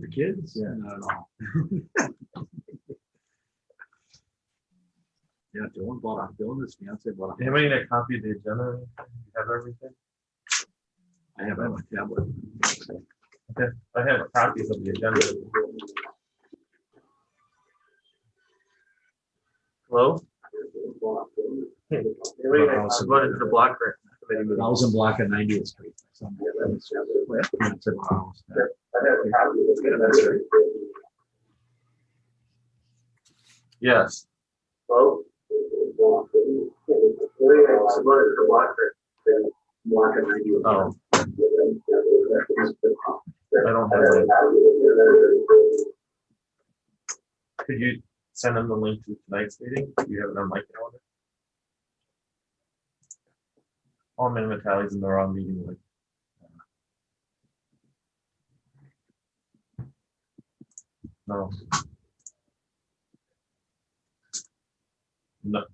With the kids? Yeah. Not at all. Yeah, Dylan, his fiance bought a Anybody need a copy of the agenda? You have everything? I have it on my tablet. Okay, I have copies of the agenda. Hello? Hey, anybody need a copy? Go into the block grant committee meeting. 1000 block of 90th Street. That's in the house. That's right. Yes. Hello? So go into the block grant. Block of 90th. Oh. I don't have it. Could you send them the link to tonight's meeting? Do you have it on my calendar? All Minimatali's in the wrong meeting link. No. No.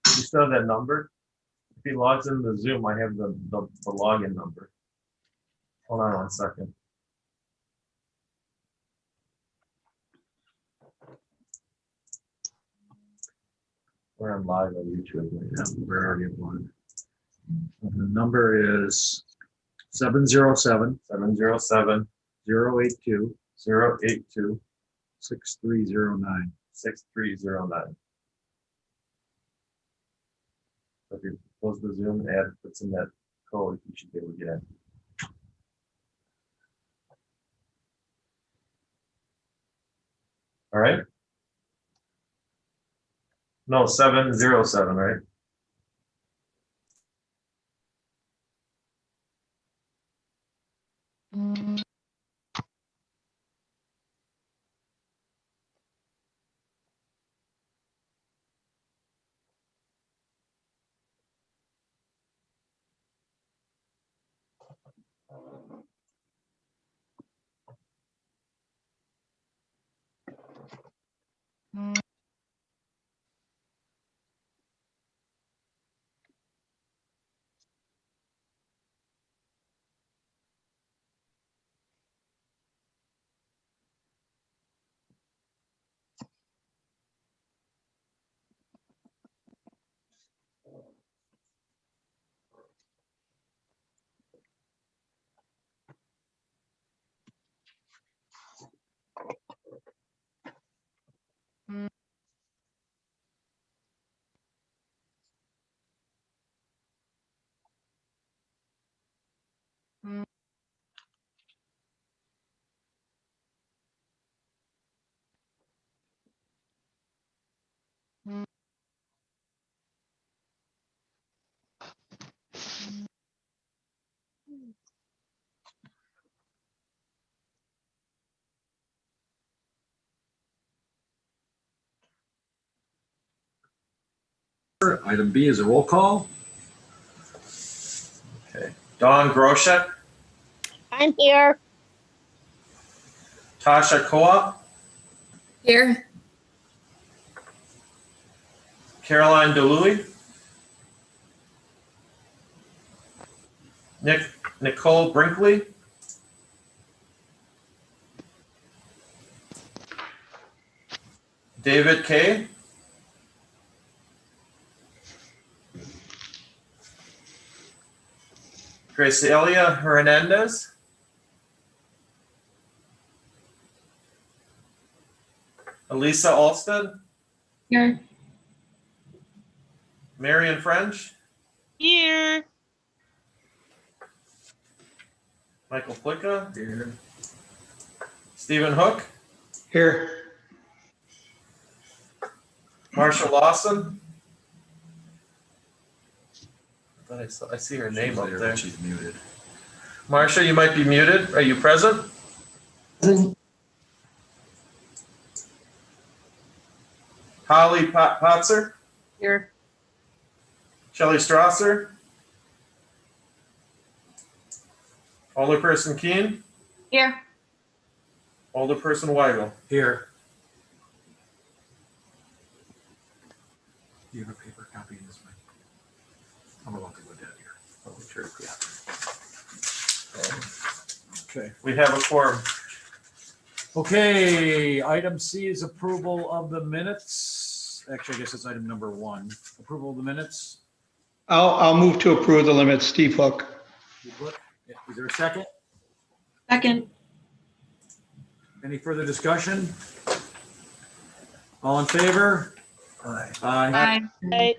You still have that number? If he logs in the Zoom, I have the login number. Hold on 1 second. We're on live on YouTube right now. We're already on. The number is 707 707 082 082 6309. 6309. So if you close the Zoom, add what's in that code, you should be able to get in. All right. No, 707, right? Item B is a roll call. Okay. Dawn Groshek, I'm here. Tasha Koa, Here. Caroline DeLuey, Nicole Brinkley, David Kay, Gracelia Hernandez, Elisa Alsted, Here. Marion French, Here. Michael Flicka, Here. Stephen Hook, Here. Marsha Lawson. I thought I see her name up there. She's muted. Marsha, you might be muted. Are you present? Holly Potzer, Here. Shelley Strasser, Alderperson Keene, Here. Alderperson Weigel. Here. Do you have a paper copy of this one? I'm about to go down here. Oh, sure. Yeah. Okay. We have a quorum. Okay, item C is approval of the minutes. Actually, I guess it's item number 1. Approval of the minutes. I'll move to approve the limits. Steve Hook. Is there a second? Second. Any further discussion? All in favor? Aye. Aye. Aye.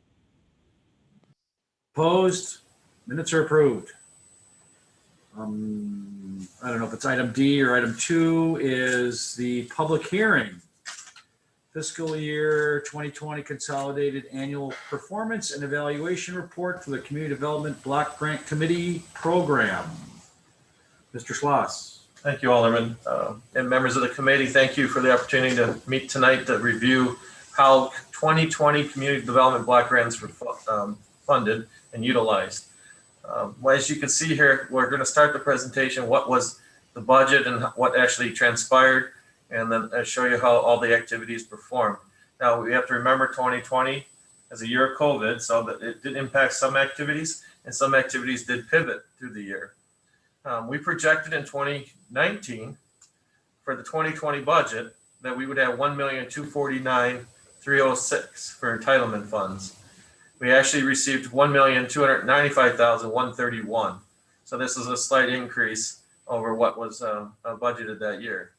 Opposed? Minutes are approved. I don't know if it's item D or item 2 is the public hearing. Fiscal year 2020 Consolidated Annual Performance and Evaluation Report for the Community Development Block Grant Committee Program. Mr. Schloss. Thank you, Alderman. And members of the committee, thank you for the opportunity to meet tonight to review how 2020 Community Development Block Grants were funded and utilized. Well, as you can see here, we're going to start the presentation, what was the budget and what actually transpired, and then I'll show you how all the activities performed. Now, we have to remember 2020 as a year of COVID, so that it did impact some activities, and some activities did pivot through the year. We projected in 2019 for the 2020 budget that we would have $1,249,306 for entitlement funds. We actually received $1,295,131. So this is a slight increase over what was budgeted that year.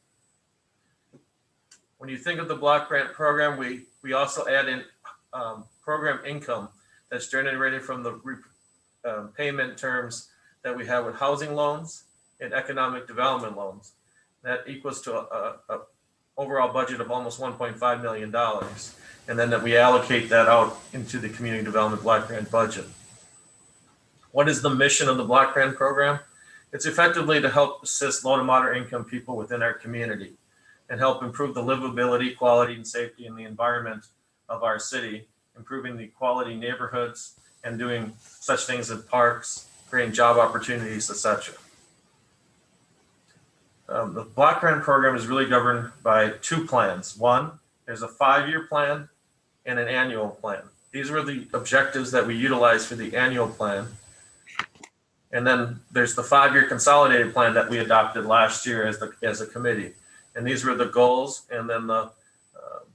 When you think of the block grant program, we also add in program income that's generated from the payment terms that we have with housing loans and economic development loans. That equals to a overall budget of almost $1.5 million. And then that we allocate that out into the community development block grant budget. What is the mission of the block grant program? It's effectively to help assist low to moderate income people within our community and help improve the livability, quality, and safety in the environment of our city, improving the quality neighborhoods and doing such things as parks, creating job opportunities, etc. The block grant program is really governed by 2 plans. One, there's a 5-year plan and an annual plan. These were the objectives that we utilized for the annual plan. And then there's the 5-year consolidated plan that we adopted last year as a committee. And these were the goals and then the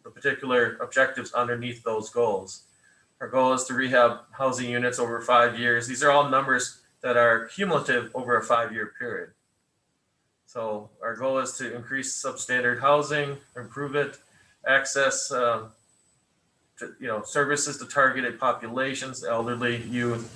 particular objectives underneath those goals. Our goal is to rehab housing units over 5 years. These are all numbers that are cumulative over a 5-year period. So our goal is to increase substandard housing, improve it, access services to targeted populations, elderly, youth,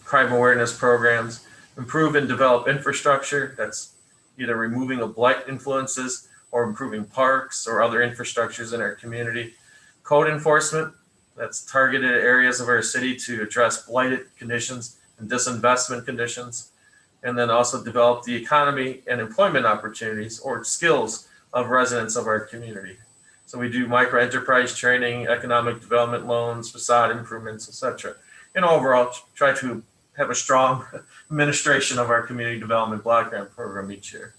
crime awareness programs, improve and develop infrastructure that's either removing of blight influences or improving parks or other infrastructures in our community. Code enforcement, that's targeted areas of our city to address blighted conditions and disinvestment conditions. And then also develop the economy and employment opportunities or skills of residents of our community. So we do micro enterprise training, economic development loans, facade improvements, etc. And overall, try to have a strong administration of our community development block grant program each year.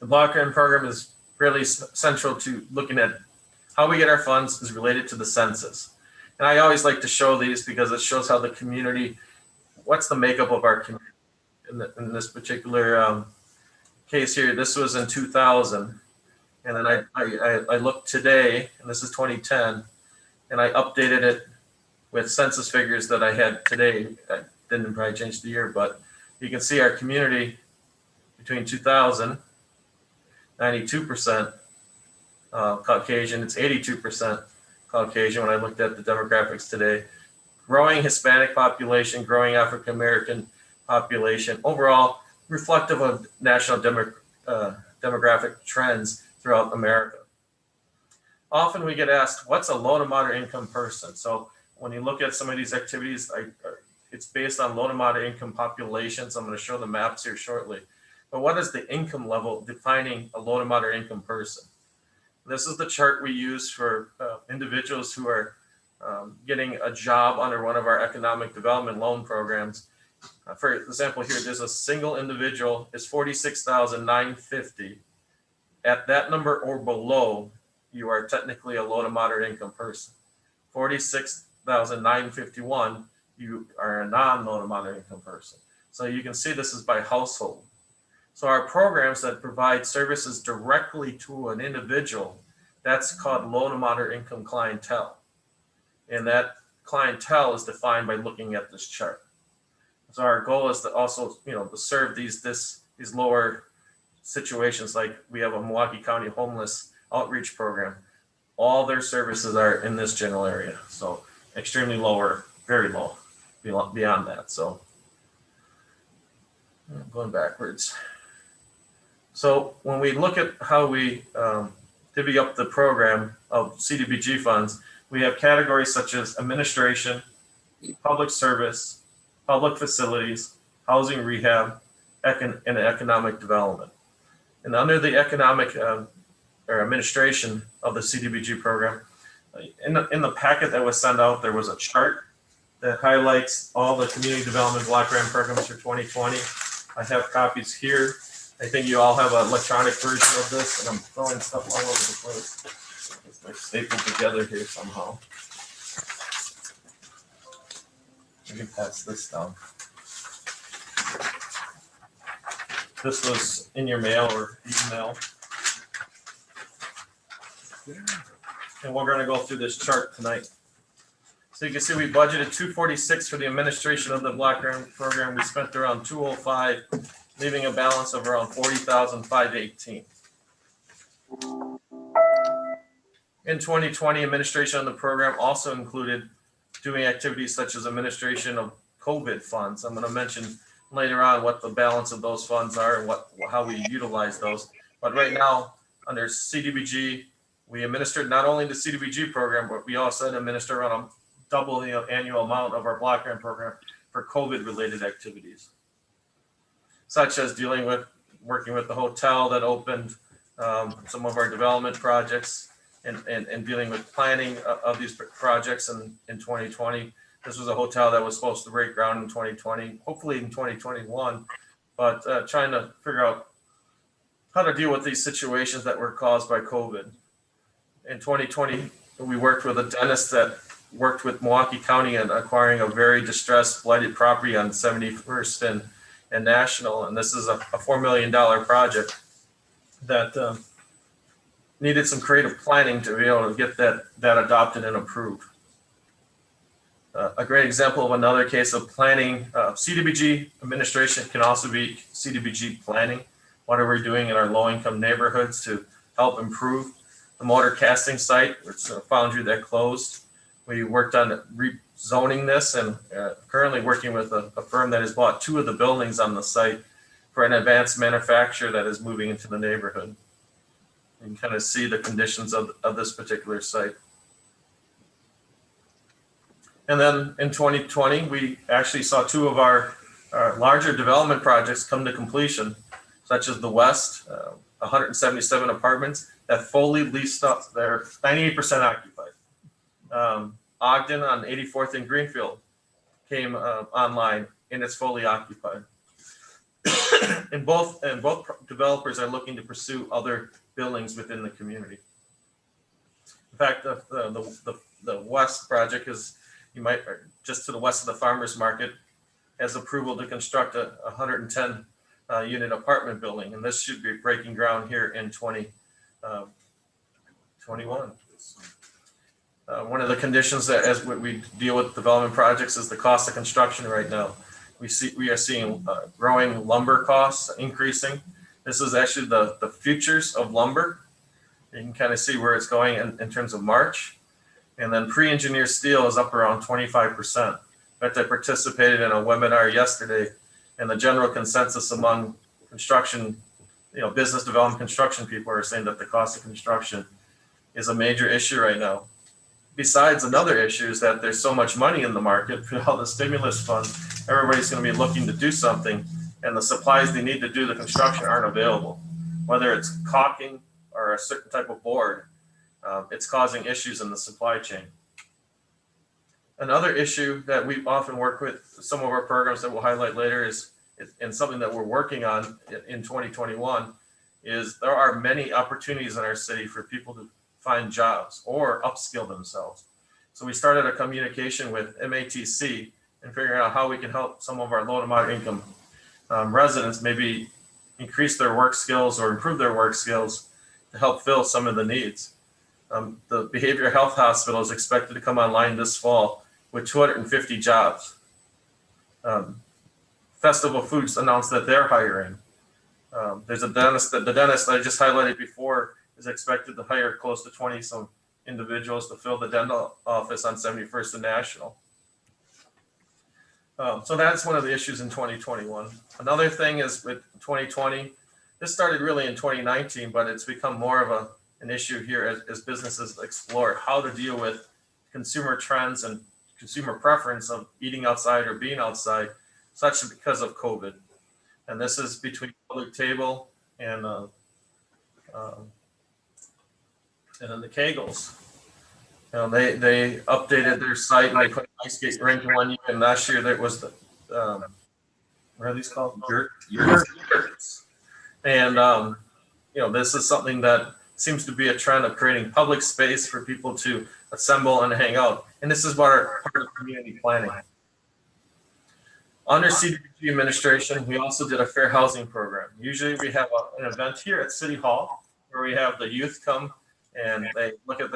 The block grant program is really central to looking at how we get our funds is related to the census. And I always like to show these because it shows how the community, what's the makeup of our community. In this particular case here, this was in 2000. And then I looked today, and this is 2010, and I updated it with census figures that I had today. I didn't probably change the year, but you can see our community between 2000, 92% Caucasian, it's 82% Caucasian when I looked at the demographics today. Growing Hispanic population, growing African American population, overall reflective of national demographic trends throughout America. Often we get asked, what's a low to moderate income person? So when you look at some of these activities, it's based on low to moderate income populations. I'm going to show the maps here shortly. But what is the income level defining a low to moderate income person? This is the chart we use for individuals who are getting a job under one of our economic development loan programs. For example, here, there's a single individual is $46,950. At that number or below, you are technically a low to moderate income person. $46,951, you are a non-low to moderate income person. So you can see this is by household. So our programs that provide services directly to an individual, that's called low to moderate income clientele. And that clientele is defined by looking at this chart. So our goal is to also, to serve these lower situations. Like we have a Milwaukee County homeless outreach program. All their services are in this general area. So extremely low or very low beyond that. So going backwards. So when we look at how we divvy up the program of CDBG funds, we have categories such as administration, public service, public facilities, housing rehab, and economic development. And under the economic or administration of the CDBG program, in the packet that was sent out, there was a chart that highlights all the community development block grant programs for 2020. I have copies here. I think you all have an electronic version of this, and I'm throwing stuff all over the place. It's like stapled together here somehow. Let me pass this down. This was in your mail or email. And we're going to go through this chart tonight. So you can see we budgeted $246 for the administration of the block grant program. We spent around $205, leaving a balance of around $40,518. In 2020, administration of the program also included doing activities such as administration of COVID funds. I'm going to mention later on what the balance of those funds are and how we utilize those. But right now, under CDBG, we administered not only the CDBG program, but we also administer around double the annual amount of our block grant program for COVID-related activities, such as working with the hotel that opened, some of our development projects, and dealing with planning of these projects in 2020. This was a hotel that was supposed to break ground in 2020, hopefully in 2021, but trying to figure out how to deal with these situations that were caused by COVID. In 2020, we worked with a dentist that worked with Milwaukee County in acquiring a very distressed blighted property on 71st and National. And this is a $4 million project that needed some creative planning to be able to get that adopted and approved. A great example of another case of planning, CDBG administration can also be CDBG planning. What are we doing in our low-income neighborhoods to help improve the motor casting site, which is a foundry that closed? We worked on rezoning this and currently working with a firm that has bought 2 of the buildings on the site for an advanced manufacturer that is moving into the neighborhood. You can kind of see the conditions of this particular site. And then in 2020, we actually saw 2 of our larger development projects come to completion, such as the West, 177 apartments that fully leased up. They're 98% occupied. Ogden on 84th and Greenfield came online and it's fully occupied. and both developers are looking to pursue other buildings within the community. In fact, the West project is, just to the west of the farmers market, has approval to construct a 110 unit apartment building, and this should be breaking ground here in 2021. One of the conditions that as we deal with development projects is the cost of construction right now. We are seeing growing lumber costs increasing. This is actually the futures of lumber. You can kind of see where it's going in terms of March. And then pre-engineered steel is up around 25%. In fact, I participated in a webinar yesterday, and the general consensus among construction, business development construction people are saying that the cost of construction is a major issue right now. Besides, another issue is that there's so much money in the market for all the stimulus funds. Everybody's going to be looking to do something, and the supplies they need to do the construction aren't available. Whether it's caulking or a certain type of board, it's causing issues in the supply chain. Another issue that we often work with, some of our programs that we'll highlight later, is and something that we're working on in 2021, is there are many opportunities in our city for people to find jobs or upskill themselves. So we started a communication with MATC and figuring out how we can help some of our low to moderate income residents maybe increase their work skills or improve their work skills to help fill some of the needs. The behavioral health hospital is expected to come online this fall with 250 jobs. Festival Foods announced that they're hiring. There's a dentist, the dentist I just highlighted before is expected to hire close to 20 some individuals to fill the dental office on 71st and National. So that's one of the issues in 2021. Another thing is with 2020, this started really in 2019, but it's become more of an issue here as businesses explore how to deal with consumer trends and consumer preference of eating outside or being outside, such because of COVID. And this is between Public Table and then the Kegels. You know, they updated their site and they put ice skate rink in 1 year, and last year there was the what are these called? Yurts. And you know, this is something that seems to be a trend of creating public space for people to assemble and hang out. And this is part of community planning. Under CDBG administration, we also did a fair housing program. Usually we have an event here at City Hall where we have the youth come and they look at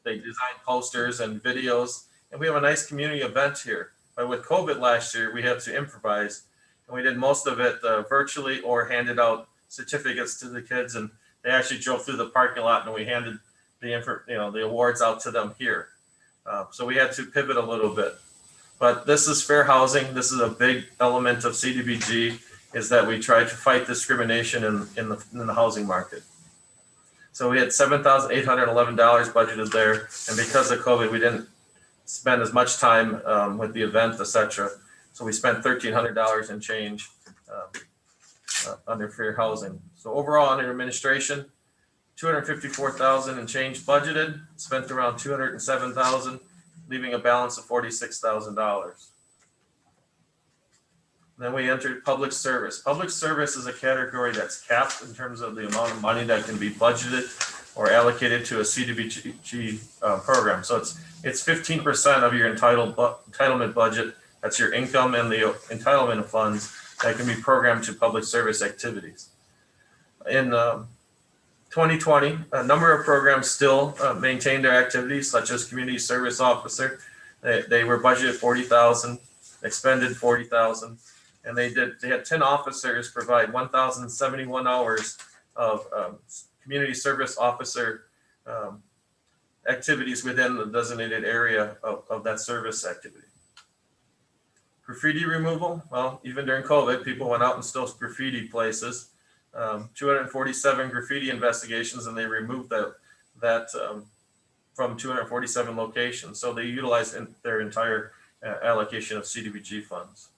they design posters and videos, and we have a nice community event here. But with COVID last year, we had to improvise, and we did most of it virtually or handed out certificates to the kids, and they actually drove through the parking lot and we handed the awards out to them here. So we had to pivot a little bit. But this is fair housing. This is a big element of CDBG, is that we try to fight discrimination in the housing market. So we had $7,811 budgeted there. And because of COVID, we didn't spend as much time with the event, etc. So we spent $1,300 and change under fair housing. So overall under administration, $254,000 and change budgeted, spent around $207,000, leaving a balance of $46,000. Then we entered public service. Public service is a category that's capped in terms of the amount of money that can be budgeted or allocated to a CDBG program. So it's 15% of your entitlement budget. That's your income and the entitlement funds that can be programmed to public service activities. In 2020, a number of programs still maintained their activities, such as community service officer. They were budgeted $40,000, expended $40,000, and they had 10 officers provide 1,071 hours of community service officer activities within the designated area of that service activity. Graffiti removal, well, even during COVID, people went out and still graffiti places. 247 graffiti investigations, and they removed that from 247 locations. So they utilized their entire allocation of CDBG funds.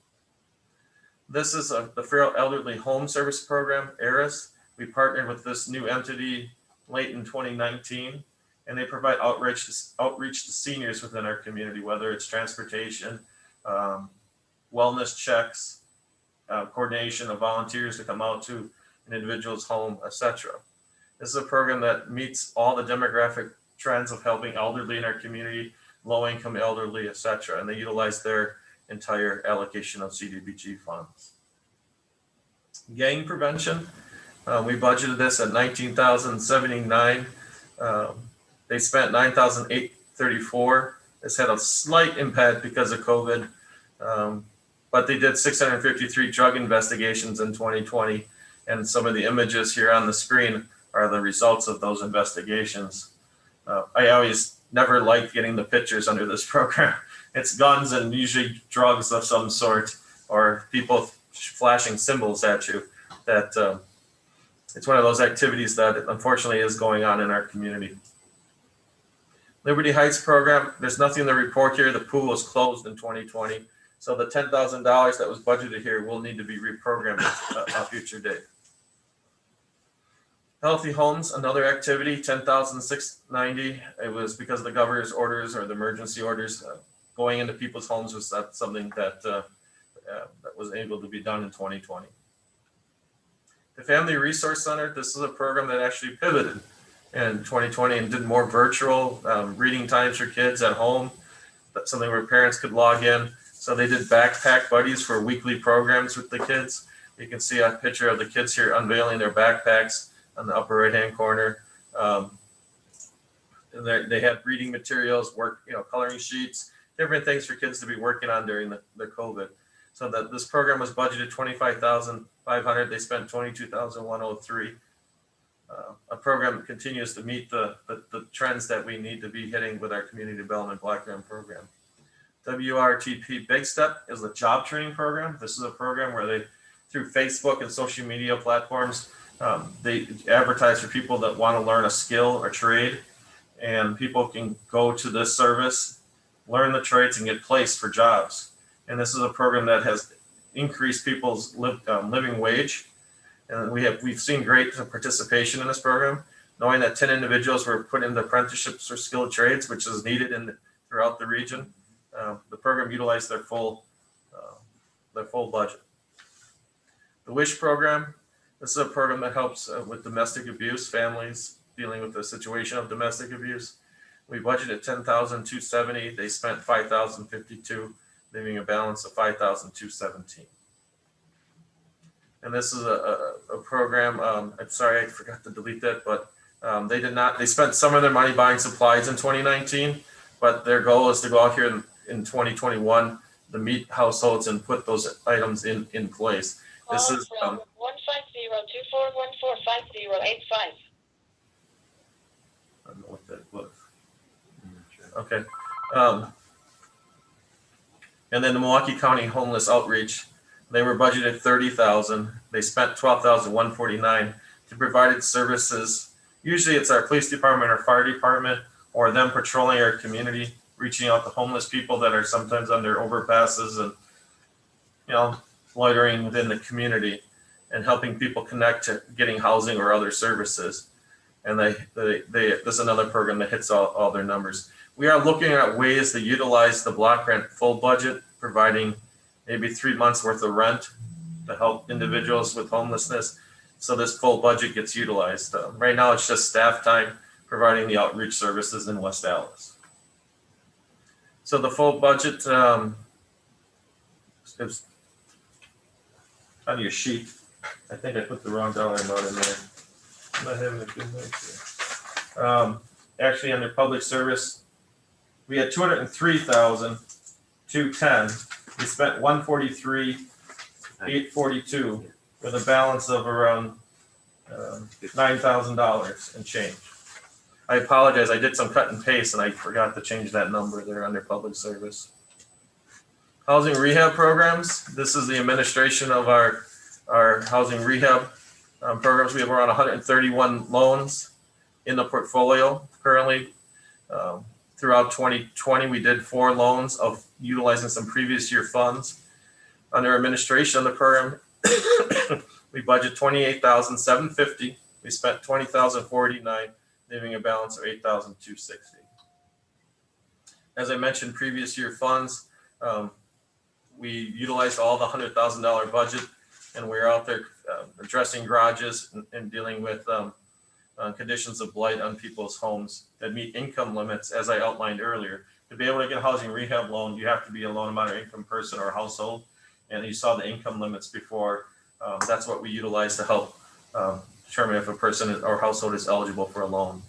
This is the Feral Elderly Home Service Program, ARIS. We partnered with this new entity late in 2019, and they provide outreach to seniors within our community, whether it's transportation, wellness checks, coordination of volunteers to come out to an individual's home, etc. This is a program that meets all the demographic trends of helping elderly in our community, low-income elderly, etc. And they utilize their entire allocation of CDBG funds. Gang prevention, we budgeted this at $19,079. They spent $9,834. This had a slight impact because of COVID, but they did 653 drug investigations in 2020. And some of the images here on the screen are the results of those investigations. I always never liked getting the pictures under this program. It's guns and usually drugs of some sort, or people flashing symbols at you. That it's one of those activities that unfortunately is going on in our community. Liberty Heights program, there's nothing in the report here. The pool was closed in 2020. So the $10,000 that was budgeted here will need to be reprogrammed at a future date. Healthy Homes, another activity, $10,690. It was because of the governor's orders or the emergency orders going into people's homes was something that was able to be done in 2020. The Family Resource Center, this is a program that actually pivoted in 2020 and did more virtual reading times for kids at home. That's something where parents could log in. So they did backpack buddies for weekly programs with the kids, You can see a picture of the kids here unveiling their backpacks on the upper right-hand corner. And they had reading materials, coloring sheets, different things for kids to be working on during the COVID. So that this program was budgeted $25,500. They spent $22,103. A program that continues to meet the trends that we need to be hitting with our community development block grant program. WRTP Big Step is a job training program. This is a program where they, through Facebook and social media platforms, they advertise for people that want to learn a skill or trade, and people can go to this service, learn the trades, and get placed for jobs. And this is a program that has increased people's living wage. And we've seen great participation in this program, knowing that 10 individuals were put into apprenticeships or skilled trades, which is needed throughout the region. The program utilized their full budget. The WISH program, this is a program that helps with domestic abuse, families dealing with the situation of domestic abuse. We budgeted $10,270. They spent $5,052, leaving a balance of $5,217. And this is a program, I'm sorry, I forgot to delete that, but they spent some of their money buying supplies in 2019, but their goal is to go out here in 2021 to meet households and put those items in place. This is 150-24145-085. I don't know what that was. Okay. And then the Milwaukee County Homeless Outreach, they were budgeted $30,000. They spent $12,149 to provide services. Usually it's our police department or fire department or them patrolling our community, reaching out to homeless people that are sometimes under overpasses and, loitering within the community and helping people connect to getting housing or other services. And this is another program that hits all their numbers. We are looking at ways to utilize the block grant full budget, providing maybe 3 months worth of rent to help individuals with homelessness. So this full budget gets utilized. Right now, it's just staff time providing the outreach services in West Allis. So the full budget is on your sheet. I think I put the wrong dollar amount in there. I'm not having a good night here. Actually, under public service, we had $203,210. We spent $143,842 with a balance of around $9,000 and change. I apologize. I did some cut and paste and I forgot to change that number there under public service. Housing rehab programs. This is the administration of our housing rehab programs. We have around 131 loans in the portfolio currently. Throughout 2020, we did 4 loans of utilizing some previous year funds. Under administration of the program, we budget $28,750. We spent $20,489, leaving a balance of $8,260. As I mentioned, previous year funds, we utilized all the $100,000 budget, and we're out there addressing garages and dealing with conditions of blight on people's homes that meet income limits, as I outlined earlier. To be able to get a housing rehab loan, you have to be a low amount of income person or household. And you saw the income limits before. That's what we utilize to help determine if a person or household is eligible for a loan.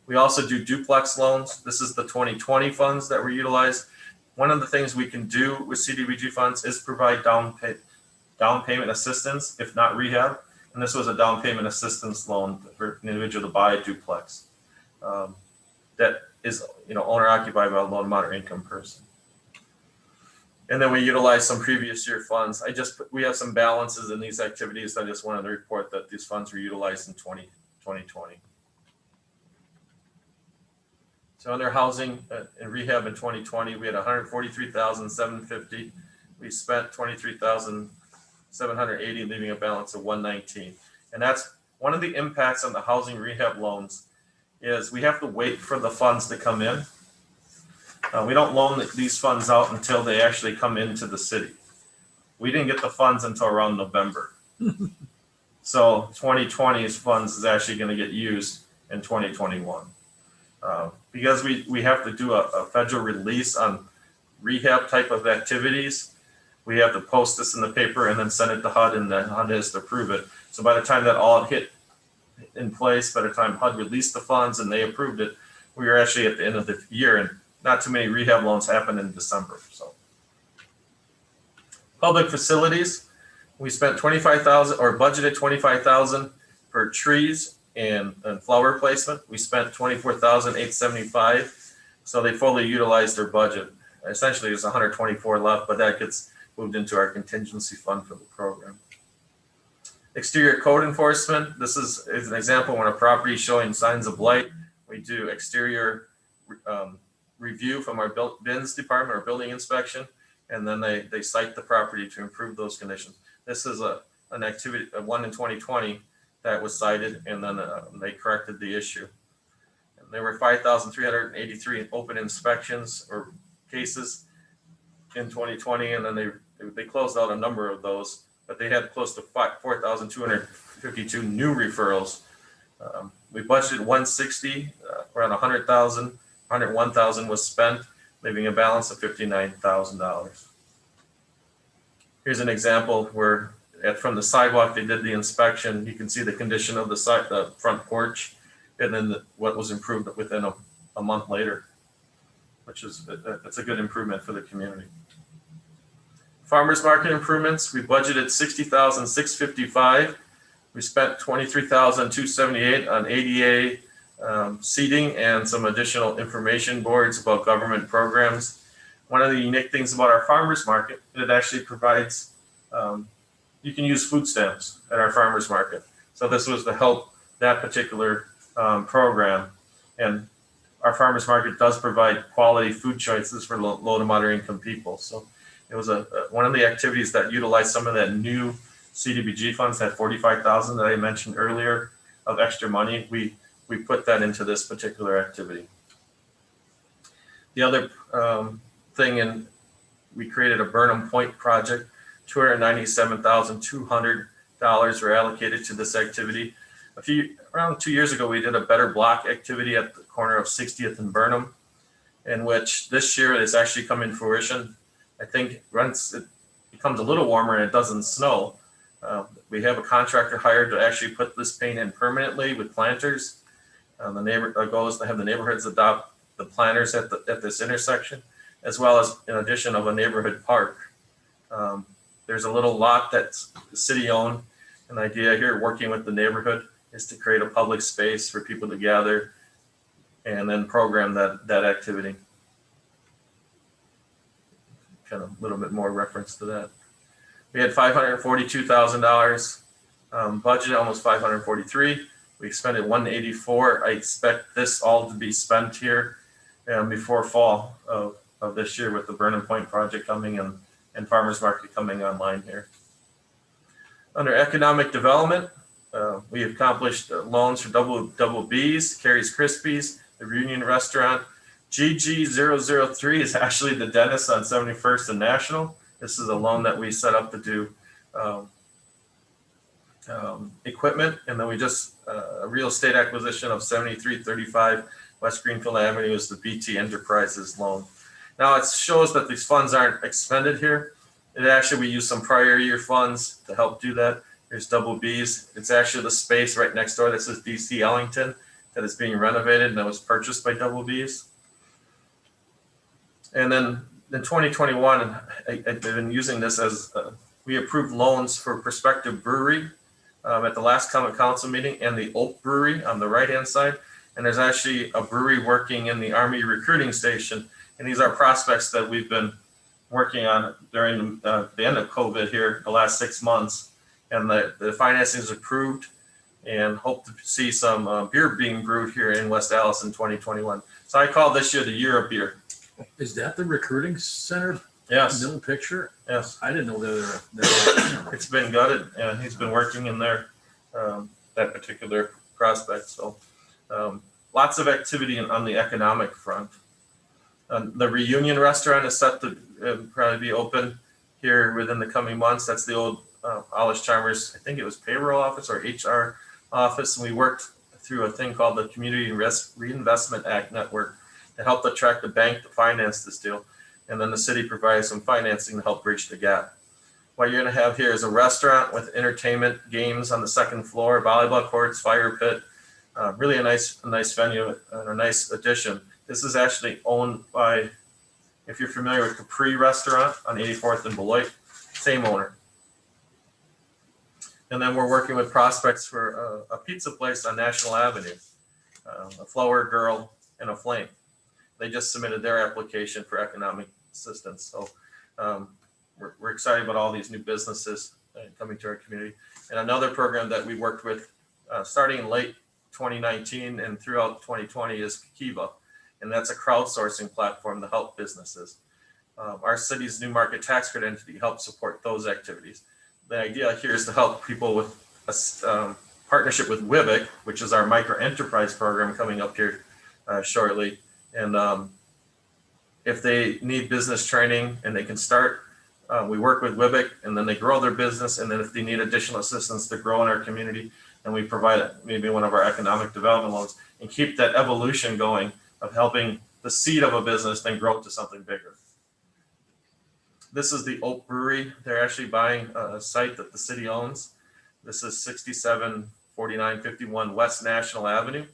We also do duplex loans. This is the 2020 funds that we utilize. One of the things we can do with CDBG funds is provide down payment assistance, if not rehab. And this was a down payment assistance loan for an individual to buy a duplex that is, owner occupied by a low amount of income person. And then we utilize some previous year funds. We have some balances in these activities. I just wanted to report that these funds were utilized in 2020. So under housing and rehab in 2020, we had $143,750. We spent $23,780, leaving a balance of $119. And that's one of the impacts on the housing rehab loans is we have to wait for the funds to come in. We don't loan these funds out until they actually come into the city. We didn't get the funds until around November. So 2020's funds is actually going to get used in 2021. Because we have to do a federal release on rehab type of activities, we have to post this in the paper and then send it to HUD, and then HUD has to approve it. So by the time that all hit in place, by the time HUD released the funds and they approved it, we were actually at the end of the year, and not too many rehab loans happened in December. So public facilities, we spent 25,000 or budgeted 25,000 for trees and flower placement. We spent 24,875. So they fully utilized their budget. Essentially, there's 124 left, but that gets moved into our contingency fund for the program. Exterior code enforcement. This is an example when a property is showing signs of blight. We do exterior review from our bins department or building inspection, and then they cite the property to improve those conditions. This is an activity, one in 2020 that was cited, and then they corrected the issue. And there were 5,383 open inspections or cases in 2020, and then they closed out a number of those, but they had close to 4,252 new referrals. We budgeted 160, around 100,000, 101,000 was spent, leaving a balance of $59,000. Here's an example where from the sidewalk, they did the inspection. You can see the condition of the front porch, and then what was improved within a month later, which is it's a good improvement for the community. Farmers market improvements, we budgeted 60,655. We spent 23,278 on ADA seating and some additional information boards about government programs. One of the unique things about our farmers market, it actually provides, you can use food stamps at our farmers market. So this was to help that particular program. And our farmers market does provide quality food choices for low to moderate income people. So it was one of the activities that utilized some of that new CDBG funds, that 45,000 that I mentioned earlier of extra money. We put that into this particular activity. The other thing, we created a Burnham Point project. $297,200 were allocated to this activity. Around 2 years ago, we did a better block activity at the corner of 60th and Burnham, in which this year is actually come in fruition. I think once it becomes a little warmer and it doesn't snow, we have a contractor hired to actually put this paint in permanently with planters. The goal is to have the neighborhoods adopt the planters at this intersection, as well as in addition of a neighborhood park. There's a little lot that's city owned. An idea here, working with the neighborhood, is to create a public space for people to gather and then program that activity. Kind of a little bit more reference to that. We had $542,000 budget, almost 543. We expended 184. I expect this all to be spent here before fall of this year, with the Burnham Point project coming in and farmers market coming online here. Under economic development, we accomplished loans for double B's, Carrie's Krispies, the Reunion Restaurant. GG003 is actually the dentist on 71st and National. This is a loan that we set up to do equipment, and then we just a real estate acquisition of 7335 West Greenfield Avenue is the BT Enterprises loan. Now it shows that these funds aren't expended here. We use some prior year funds to help do that. There's double B's. It's actually the space right next door that says DC Ellington that is being renovated and that was purchased by double B's. And then in 2021, I've been using this as we approved loans for prospective brewery at the last common council meeting, and the Oak Brewery on the right-hand side. And there's actually a brewery working in the Army recruiting station. And these are prospects that we've been working on during the end of COVID here, the last 6 months. And the financing is approved, and hope to see some beer being brewed here in West Allis in 2021. So I call this year the year of beer. Is that the recruiting center? Yes. Middle picture? Yes. I didn't know they were. It's been gutted, and he's been working in there, that particular prospect. So lots of activity on the economic front. The Reunion Restaurant is set to probably be open here within the coming months. That's the old Alice Chalmers, I think it was payroll office or HR office. And we worked through a thing called the Community Reinvestment Act Network to help attract the bank to finance this deal. And then the city provides some financing to help bridge the gap. What you're gonna have here is a restaurant with entertainment, games on the second floor, volleyball courts, fire pit. Really a nice venue and a nice addition. This is actually owned by, if you're familiar with Capri Restaurant on 84th and Beloit, same owner. And then we're working with prospects for a pizza place on National Avenue, a Flower Girl and a Flame. They just submitted their application for economic assistance. So we're excited about all these new businesses coming to our community. And another program that we worked with starting in late 2019 and throughout 2020 is Kiva. And that's a crowdsourcing platform to help businesses. Our city's new market tax credit entity helps support those activities. The idea here is to help people with a partnership with WIBIC, which is our micro enterprise program coming up here shortly. And if they need business training and they can start, we work with WIBIC and then they grow their business. And then if they need additional assistance to grow in our community, and we provide maybe one of our economic development loans and keep that evolution going of helping the seed of a business then grow to something bigger. This is the Oak Brewery. They're actually buying a site that the city owns. This is 674951 West National Avenue.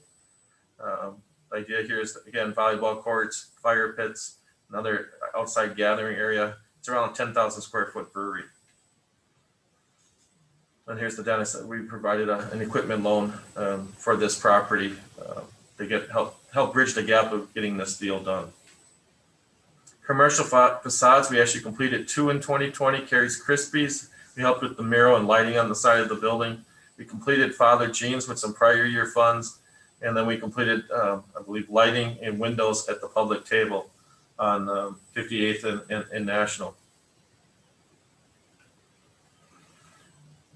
The idea here is, again, volleyball courts, fire pits, another outside gathering area. It's around a 10,000 square foot brewery. And here's the dentist that we provided an equipment loan for this property to help bridge the gap of getting this deal done. Commercial facades, we actually completed 2 in 2020, Carrie's Krispies. We helped with the mural and lighting on the side of the building. We completed Father Jean's with some prior year funds. And then we completed, I believe, lighting and windows at the public table on 58th and National.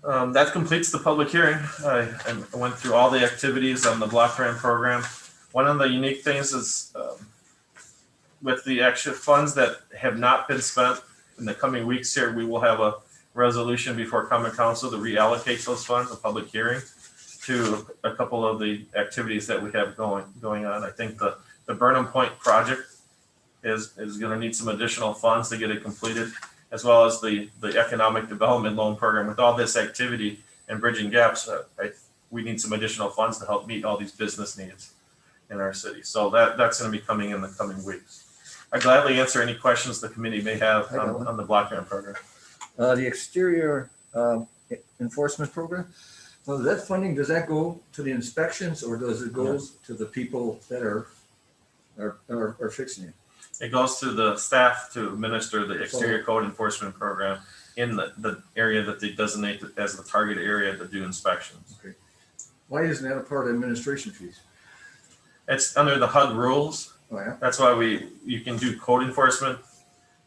That completes the public hearing. I went through all the activities on the block grant program. One of the unique things is with the extra funds that have not been spent in the coming weeks here, we will have a resolution before common council to reallocate those funds, a public hearing, to a couple of the activities that we have going on. I think the Burnham Point project is going to need some additional funds to get it completed, as well as the economic development loan program. With all this activity and bridging gaps, we need some additional funds to help meet all these business needs in our city. So that's going to be coming in the coming weeks. I gladly answer any questions the committee may have on the block grant program. The exterior enforcement program, well, that funding, does that go to the inspections or does it go to the people that are fixing it? It goes to the staff to administer the exterior code enforcement program in the area that they designate as the target area to do inspections. Okay. Why isn't that a part of administration fees? It's under the HUD rules. Oh, yeah. That's why you can do code enforcement,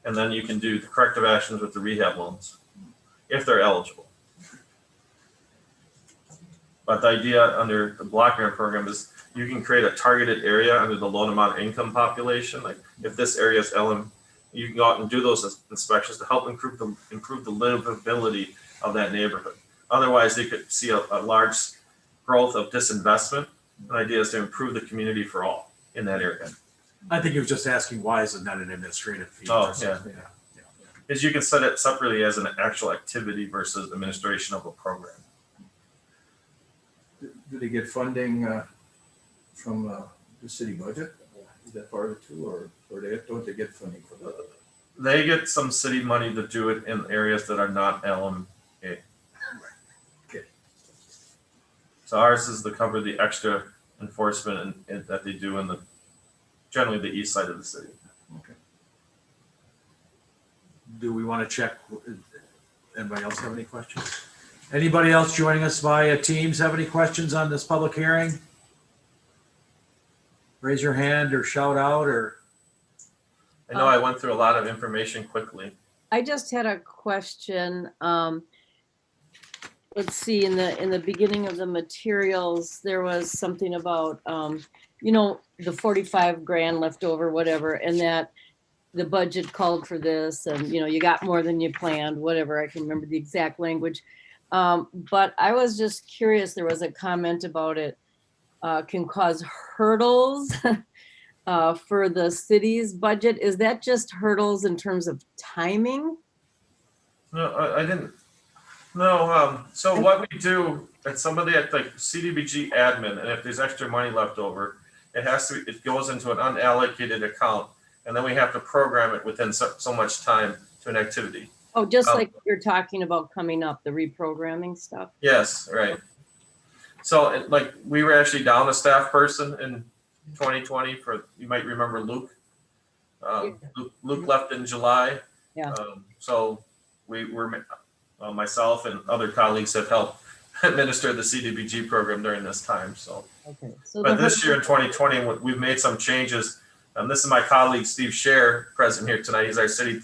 and then you can do the corrective actions with the rehab loans if they're eligible. But the idea under the block grant program is you can create a targeted area under the low amount of income population. Like if this area is LM, you can go out and do those inspections to help improve the livability of that neighborhood. Otherwise, they could see a large growth of disinvestment. The idea is to improve the community for all in that area. I think he was just asking, why isn't that an administrative fee? Oh, or something? Yeah. Is you can set it separately as an actual activity versus administration of a program. Do they get funding from the city budget? Is that part of it too, or don't they get funding for that? They get some city money to do it in areas that are not LMA. Okay. So ours is to cover the extra enforcement that they do in generally the east side of the city. Okay. Do we want to check? Anybody else have any questions? Anybody else joining us via Teams have any questions on this public hearing? Raise your hand or shout out or. I know I went through a lot of information quickly. I just had a question. Let's see, in the beginning of the materials, there was something about, the 45 grand left over, whatever, and that the budget called for this and, you got more than you planned, whatever. I can remember the exact language. But I was just curious, there was a comment about it can cause hurdles for the city's budget, is that just hurdles in terms of timing? No, I didn't. No, so what we do at some of the, like CDBG admin, and if there's extra money left over, it goes into an unallocated account, and then we have to program it within so much time to an activity. Oh, just like you're talking about coming up, the reprogramming stuff? Yes, right. So like we were actually down a staff person in 2020 for, you might remember Luke. Luke left in July. Yeah. So myself and other colleagues have helped administer the CDBG program during this time. So, Okay. So but this year in 2020, we've made some changes. This is my colleague Steve Scher, present here tonight. He's our city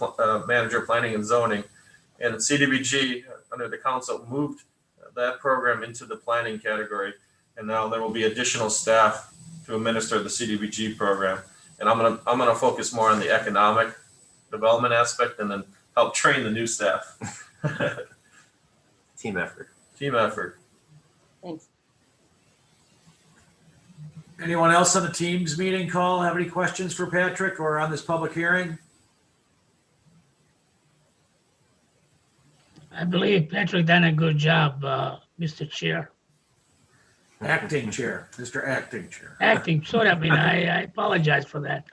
manager of planning and zoning. And CDBG under the council moved that program into the planning category, and now there will be additional staff to administer the CDBG program. And I'm gonna focus more on the economic development aspect, and then help train the new staff. Team effort. Team effort. Thanks. Anyone else on the Teams meeting call have any questions for Patrick or on this public hearing? I believe Patrick done a good job, Mr. Chair. Acting chair, Mr. Acting Chair. Acting, sort of, I apologize for that.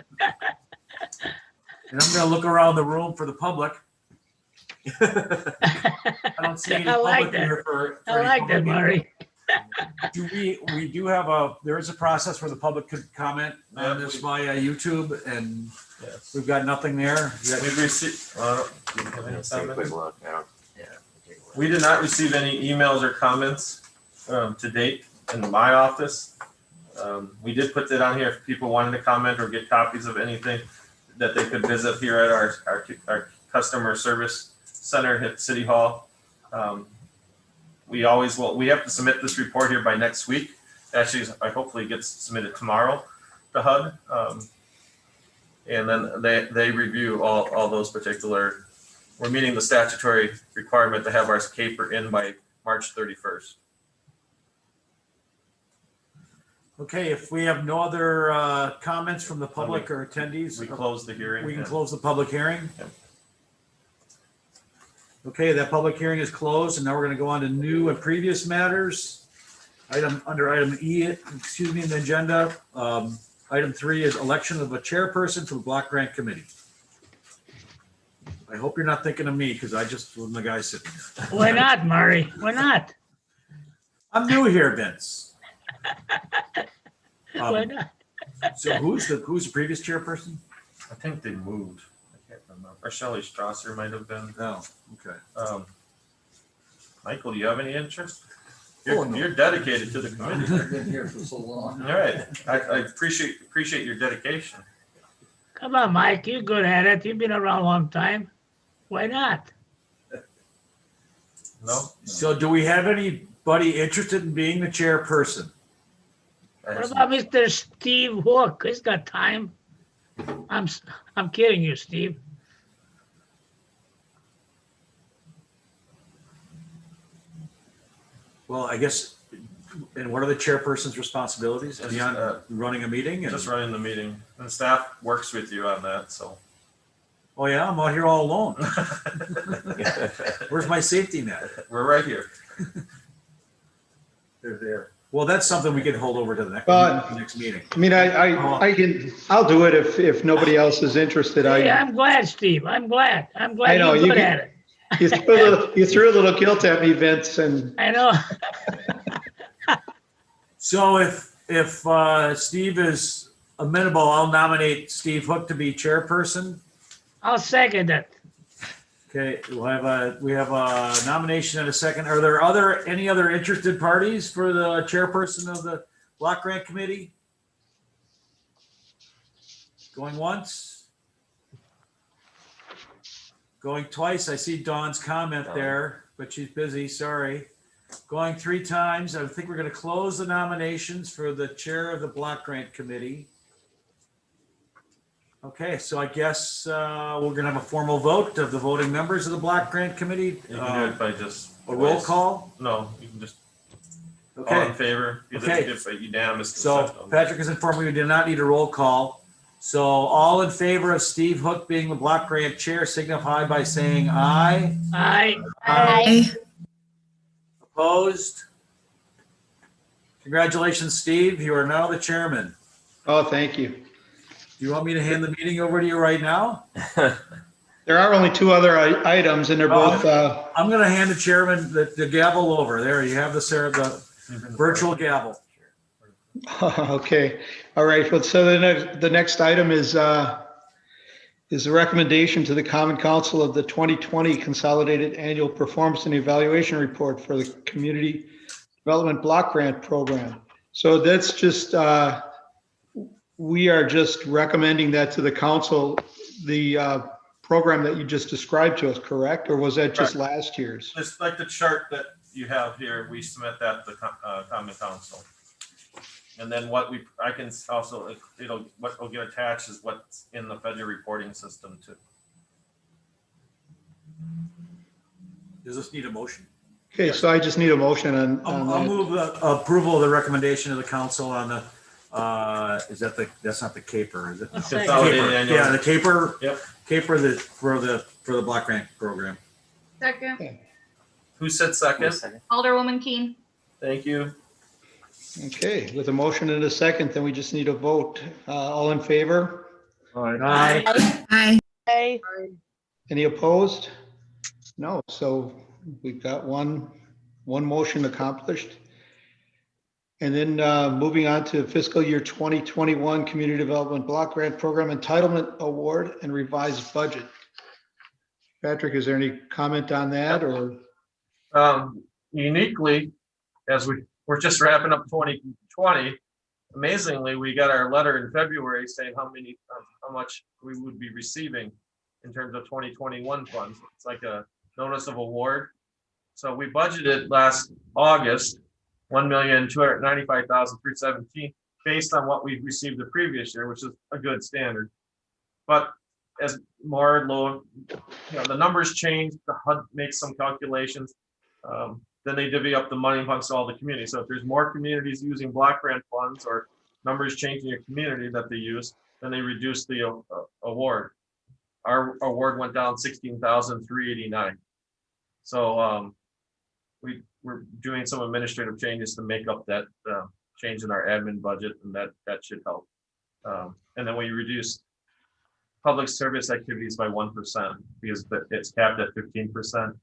And I'm gonna look around the room for the public. I don't see any I like public that. here for. I like that, Murray. We do have there is a process where the public could comment on this via YouTube, and Yes. we've got nothing there. We've received. Do you have any Let's take a quick comments? look. I don't, yeah. take a look. We did not receive any emails or comments to date in my office. We did put that on here if people wanted to comment or get copies of anything that they could visit here at our customer service center at City Hall. We always will. We have to submit this report here by next week. Actually, I hopefully it gets submitted tomorrow to HUD, and then they review all those particular. We're meeting the statutory requirement to have our caper in by March 31st. Okay, if we have no other comments from the public or attendees, We close the hearing. we can close the public hearing. Yep. Okay, that public hearing is closed, and now we're gonna go on to new and previous matters. Under item E, in the agenda, item 3 is election of a chairperson for the block grant committee. I hope you're not thinking of me, because I just was the guy sitting there. Why not, Murray? Why not? I'm new here, Vince. Why not? So who's the previous chairperson? I think they moved. I can't remember. Or Shelley Strasser might have been. Oh, okay. Michael, do you have any interest? Oh, no. You're dedicated to the committee. I've been here for so long. All right. I appreciate your dedication. Come on, Mike, you're good at it. You've been around a long time. Why not? No? So do we have anybody interested in being the chairperson? What about Mr. Steve Hook? He's got time. I'm kidding you, Steve. Well, I guess, and what are the chairperson's responsibilities Just, beyond running a meeting? And, Just running the meeting. And staff works with you on that, so. oh yeah, I'm out here all alone. Where's my safety net? We're right here. They're there. Well, that's something we can hold over to the next meeting. I mean, I'll do it if nobody else is interested. Hey, I'm glad, Steve. I'm glad I know, you're you good can- at it. You threw a little guilt at me, Vince, and I know. So if Steve is amenable, I'll nominate Steve Hook to be chairperson. I'll second it. Okay, we have a nomination and a second. Are there any other interested parties for the chairperson of the block grant committee? Going once? Going twice. I see Dawn's comment there, but she's busy, sorry. Going 3 times. I think we're gonna close the nominations for the chair of the block grant committee. Okay, so I guess we're gonna have a formal vote of the voting members of the block grant committee. You can do it by just. A roll call? No, you can just, all Okay, in favor. You just Okay. give a unanimous so consent on that. Patrick has informed me we do not need a roll call. So all in favor of Steve Hook being the block grant chair signify by saying aye. Aye. Opposed? Congratulations, Steve. You are now the chairman. Oh, thank you. Do you want me to hand the meeting over to you right now? There are only two other items, and they're both, I'm going to hand the chairman the gavel over. There, you have the virtual gavel. okay. All right. So the next item is a recommendation to the Common Council of the 2020 Consolidated Annual Performance and Evaluation Report for the Community Development Block Grant Program. So that's just, we are just recommending that to the council, the program that you just described to us, correct? Or was that just last year's? Just like the chart that you have here, we submit that to the Common Council. And then I can also, what will get attached is what's in the federal reporting system too. Does this need a motion? Okay, so I just need a motion on I'll that. move the approval of the recommendation of the council on the, that's not the caper, is it? Consolidated Caper. annual. Yeah, the caper. Yep. Caper for the block grant program. Second, Who said second? Alderwoman Keene. Thank you. Okay, with a motion and a second, then we just need a vote. All in favor? Aye. Aye. Any opposed? No, so we've got one motion accomplished. And then moving on to fiscal year 2021 Community Development Block Grant Program Entitlement Award and Revised Budget. Patrick, is there any comment on that or? Uniquely, as we're just wrapping up 2020, amazingly, we got our letter in February saying how much we would be receiving in terms of 2021 funds. It's like a notice of award. So we budgeted last August, $1,295,317 based on what we received the previous year, which is a good standard. But as more low, the numbers change, the HUD makes some calculations. Then they divvy up the money amongst all the communities. So if there's more communities using block grant funds or numbers changing a community that they use, then they reduce the award. Our award went down 16,389. So we're doing some administrative changes to make up that change in our admin budget, and that should help. And then we reduced public service activities by 1% because it's capped at 15%.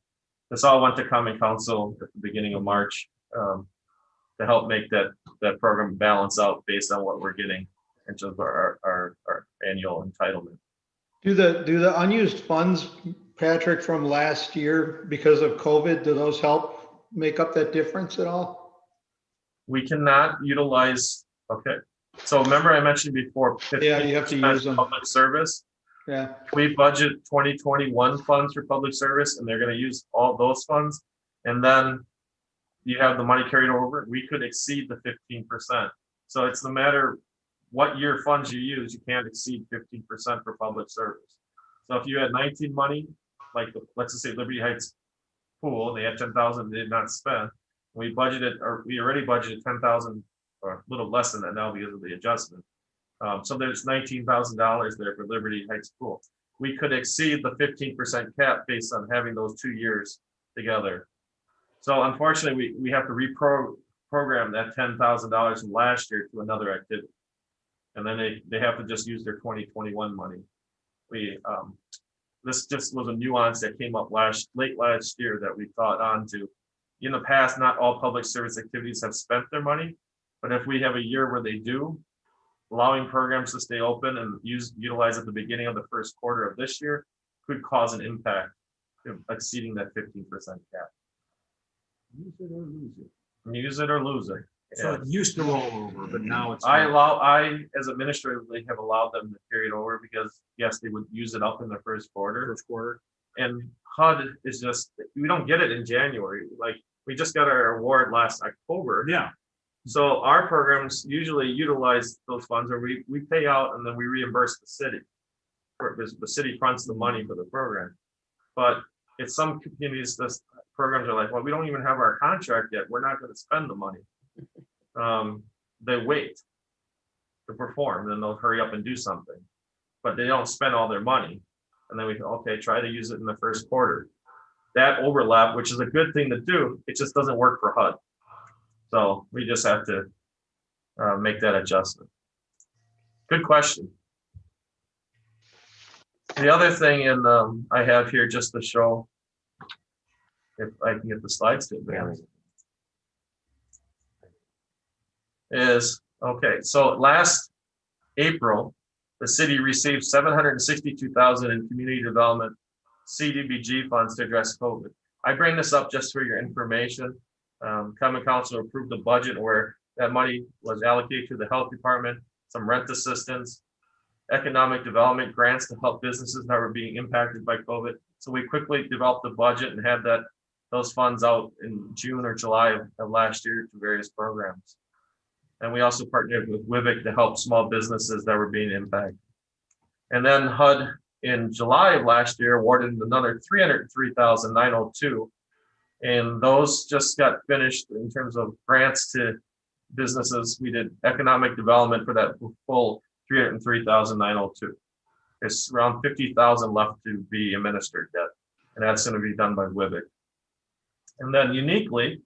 This all went to Common Council at the beginning of March to help make that program balance out based on what we're getting in terms of our annual entitlement. Do the unused funds, Patrick, from last year because of COVID, do those help make up that difference at all? We cannot utilize, okay. So remember I mentioned before, Yeah, you have to use them. Public service. Yeah. We budget 2021 funds for public service, and they're going to use all those funds. And then you have the money carried over. We could exceed the 15%. So it's no matter what year funds you use, you can't exceed 15% for public service. So if you had 19 money, like let's just say Liberty Heights pool, they had 10,000 they did not spend. We budgeted, or we already budgeted 10,000 or a little less than that now because of the adjustment. So there's $19,000 there for Liberty Heights pool. We could exceed the 15% cap based on having those 2 years together. So unfortunately, we have to reprogram that $10,000 from last year to another activity. And then they have to just use their 2021 money. This just was a nuance that came up late last year that we thought on to. In the past, not all public service activities have spent their money, but if we have a year where they do, allowing programs to stay open and utilize at the beginning of the first quarter of this year could cause an impact of exceeding that 15% cap. Use it or lose it. Use it or lose it. So it used to roll over, but now it's. I as administratively have allowed them to carry it over because yes, they would use it up in the first quarter. And HUD is just, we don't get it in January. Like we just got our award last October. Yeah. So our programs usually utilize those funds, or we pay out and then we reimburse the city. Because the city fronts the money for the program. But in some communities, this programs are like, well, we don't even have our contract yet. We're not going to spend the money. They wait. to perform, then they'll hurry up and do something. But they don't spend all their money. And then we can, okay, try to use it in the first quarter. That overlap, which is a good thing to do, it just doesn't work for HUD. So we just have to make that adjustment. Good question. The other thing I have here just to show, if I can get the slides to advance, is, okay, so last April, the city received $762,000 in community development CDBG funds to address COVID. I bring this up just for your information. Common Council approved a budget where that money was allocated to the health department, some rent assistance, economic development grants to help businesses that were being impacted by COVID. So we quickly developed the budget and had those funds out in June or July of last year to various programs. And we also partnered with WIVIC to help small businesses that were being impacted. And then HUD in July of last year awarded another $303,902. And those just got finished in terms of grants to businesses. We did economic development for that full $303,902. It's around $50,000 left to be administered yet. And that's going to be done by WIVIC. And then uniquely,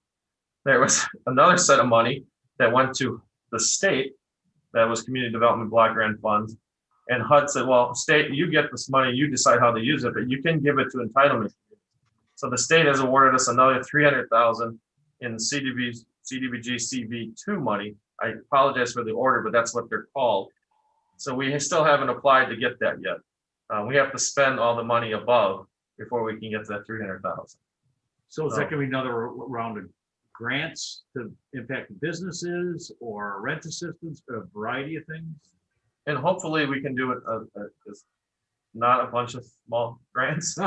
there was another set of money that went to the state, that was community development block grant funds. And HUD said, well, state, you get this money, you decide how to use it, but you can give it to entitlement. So the state has awarded us another $300,000 in CDBG CV2 money. I apologize for the order, but that's what they're called. So we still haven't applied to get that yet. We have to spend all the money above before we can get to that $300,000. So is that going to be another round of grants to impact businesses or rent assistance, a variety of things? And hopefully we can do it not a bunch of small grants. As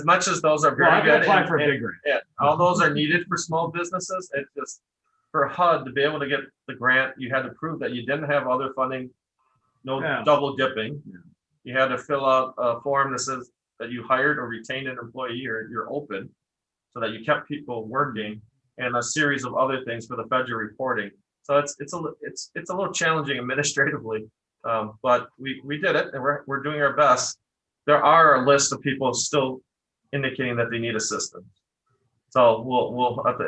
much as those are very good. Apply for a big grant. Yeah, all those are needed for small businesses. It's just for HUD to be able to get the grant, you had to prove that you didn't have other funding, double dipping. Yeah. You had to fill out a form that says that you hired or retained an employee or you're open, so that you kept people working, and a series of other things for the federal reporting. So it's a little challenging administratively, but we did it, and we're doing our best. There are a list of people still indicating that they need assistance. So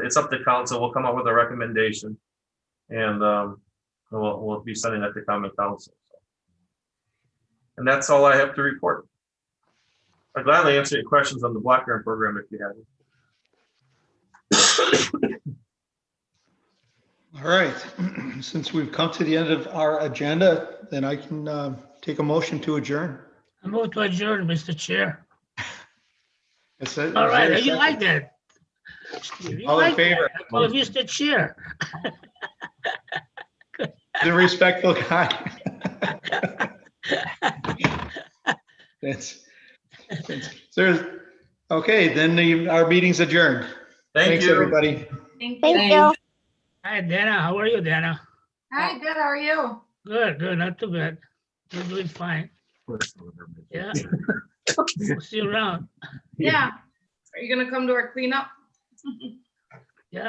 it's up to council. We'll come up with a recommendation, and we'll be sending that to common council. And that's all I have to report. I'd gladly answer your questions on the block grant program if you have any. All right, since we've come to the end of our agenda, then I can take a motion to adjourn. I move to adjourn, Mr. Chair. Is All there right, a you second? like that? Steve, you All in like favor? that. I call him Mr. Chair. The respectful guy. Okay, then our meeting's adjourned. Thanks, everybody. Thank Thank you. you. Hi, Dana. How are you, Dana? Hi, good, how are you? Good, not too bad. You're doing fine. Yeah. We'll see you around. Yeah. Are you gonna come to our cleanup?